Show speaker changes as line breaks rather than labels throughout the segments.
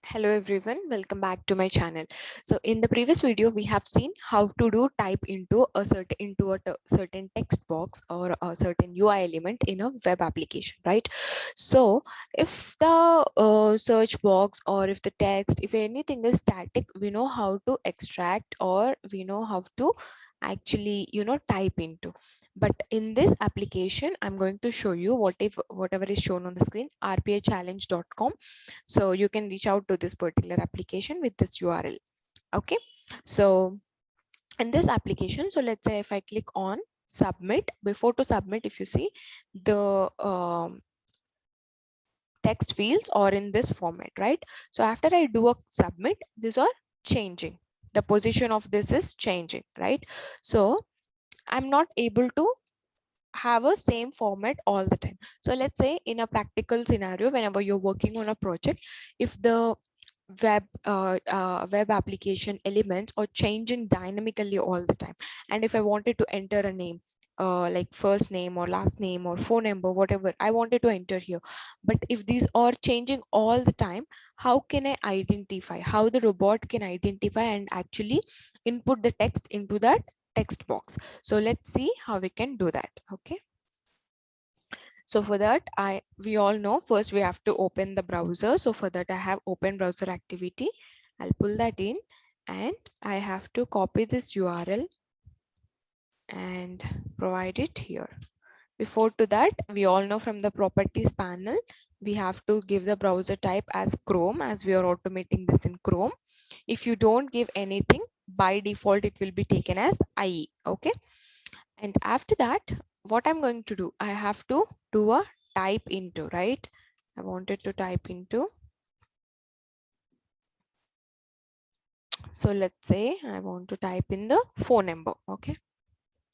Hello everyone, welcome back to my channel. So in the previous video we have seen how to do type into a certain text box or a certain UI element in a web application, right? So if the search box or if the text, if anything is static, we know how to extract or we know how to actually type into. But in this application I'm going to show you whatever is shown on the screen, rpachallenge.com. So you can reach out to this particular application with this URL. Okay, so in this application, so let's say if I click on submit, before to submit, if you see the text fields are in this format, right? So after I do a submit, these are changing, the position of this is changing, right? So I'm not able to have a same format all the time. So let's say in a practical scenario, whenever you're working on a project, if the web application elements are changing dynamically all the time, and if I wanted to enter a name, like first name or last name or phone number, whatever I wanted to enter here, but if these are changing all the time, how can I identify, how the robot can identify and actually input the text into that text box? So let's see how we can do that. Okay, so for that, we all know first we have to open the browser. So for that, I have open browser activity. I'll pull that in and I have to copy this URL and provide it here. Before to that, we all know from the properties panel, we have to give the browser type as Chrome, as we are automating this in Chrome. If you don't give anything, by default, it will be taken as IE. Okay. And after that, what I'm going to do, I have to do a type into, right? I wanted to type into. So let's say I want to type in the phone number, okay?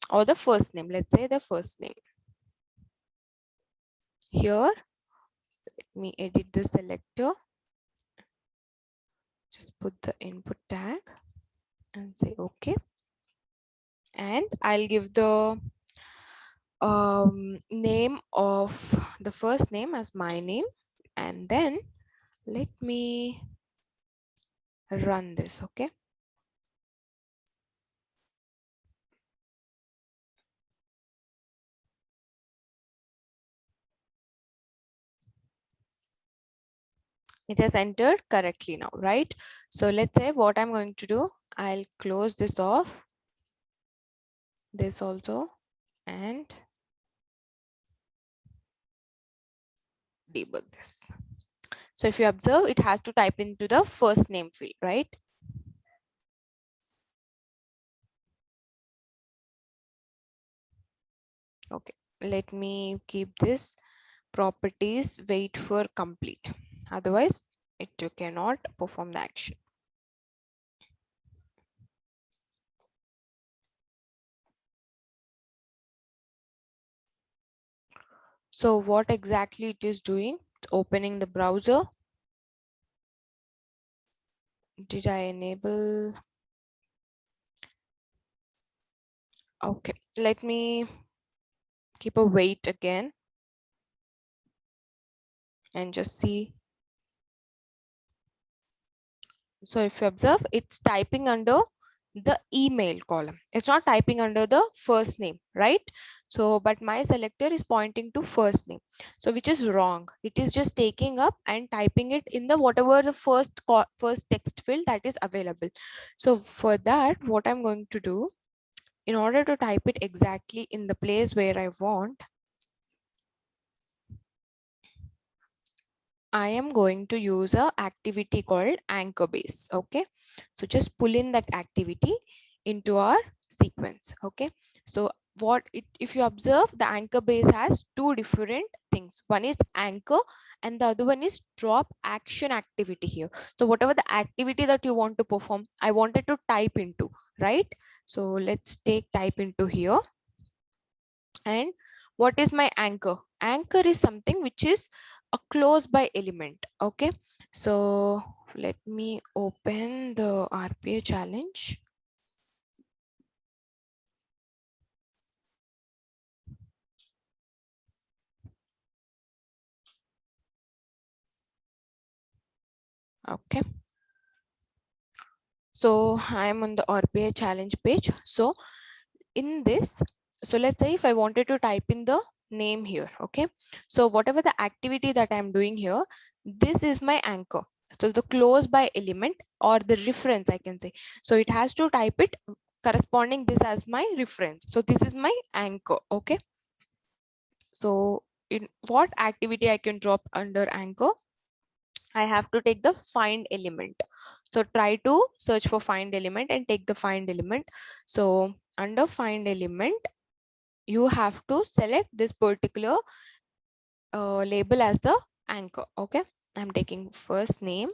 Or the first name, let's say the first name. Here, let me edit the selector. Just put the input tag and say okay. And I'll give the name of the first name as my name. And then let me run this, okay? It has entered correctly now, right? So let's say what I'm going to do, I'll close this off, this also, and debug this. So if you observe, it has to type into the first name field, right? Okay, let me keep this properties wait for complete. Otherwise, it cannot perform the action. So what exactly it is doing? It's opening the browser. Did I enable? Okay, let me keep a wait again and just see. So if you observe, it's typing under the email column. It's not typing under the first name, right? So, but my selector is pointing to first name. So which is wrong. It is just taking up and typing it in the whatever the first text field that is available. So for that, what I'm going to do, in order to type it exactly in the place where I want, I am going to use a activity called anchor base. Okay, so just pull in that activity into our sequence. Okay, so if you observe, the anchor base has two different things. One is anchor and the other one is drop action activity here. So whatever the activity that you want to perform, I wanted to type into, right? So let's take type into here. And what is my anchor? Anchor is something which is a close by element. Okay, so let me open the RPA challenge. Okay, so I'm on the RPA challenge page. So in this, so let's say if I wanted to type in the name here. Okay, so whatever the activity that I'm doing here, this is my anchor. So the close by element or the reference, I can say, so it has to type it corresponding this as my reference. So this is my anchor. Okay, so in what activity I can drop under anchor, I have to take the find element. So try to search for find element and take the find element. So under find element, you have to select this particular label as the anchor. Okay, I'm taking first name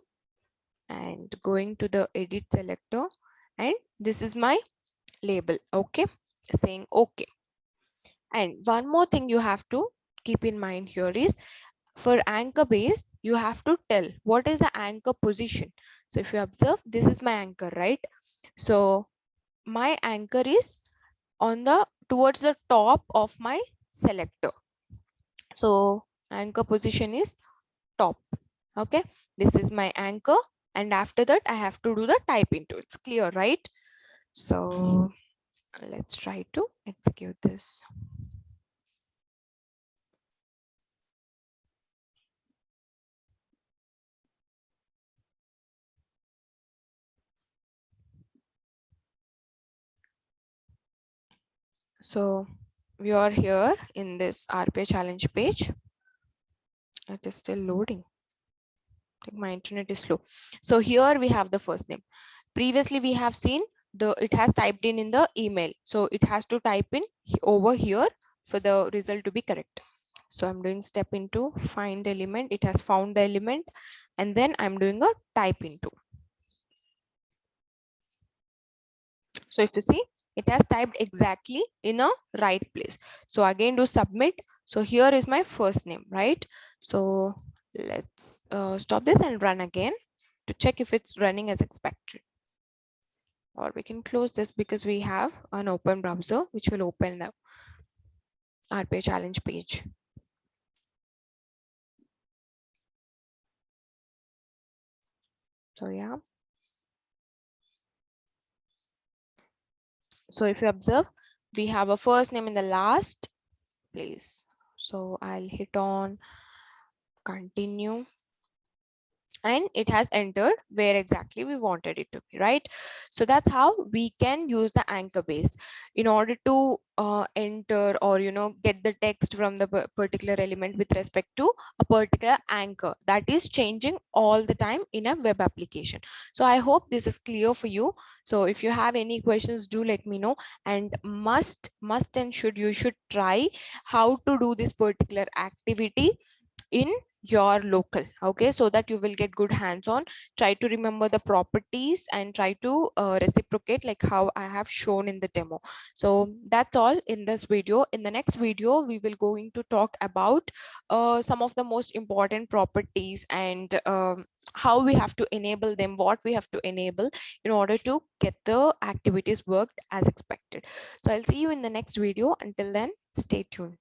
and going to the edit selector, and this is my label. Okay, saying okay. And one more thing you have to keep in mind here is, for anchor base, you have to tell what is the anchor position. So if you observe, this is my anchor, right? So my anchor is on the towards the top of my selector. So anchor position is top. Okay, this is my anchor, and after that I have to do the type into. It's clear, right? So let's try to execute this. So we are here in this RPA challenge page. It is still loading. I think my internet is slow. So here we have the first name. Previously we have seen the it has typed in the email. So it has to type in over here for the result to be correct. So I'm doing step into find element. It has found the element, and then I'm doing a type into. So if you see, it has typed exactly in a right place. So again do submit. So here is my first name, right? So let's stop this and run again to check if it's running as expected. Or we can close this because we have an open browser which will open the RPA challenge page. So yeah. So if you observe, we have a first name in the last place. So I'll hit on continue, and it has entered where exactly we wanted it to be, right? So that's how we can use the anchor base in order to enter or get the text from the particular element with respect to a particular anchor that is changing all the time in a web application. So I hope this is clear for you. So if you have any questions, do let me know. And must and should try how to do this particular activity in your local, okay, so that you will get good hands on. Try to remember the properties and try to reciprocate like how I have shown in the demo. So that's all in this video. In the next video we will going to talk about some of the most important properties and how we have to enable them, what we have to enable in order to get the activities worked as expected. So I'll see you in the next video. Until then, stay tuned.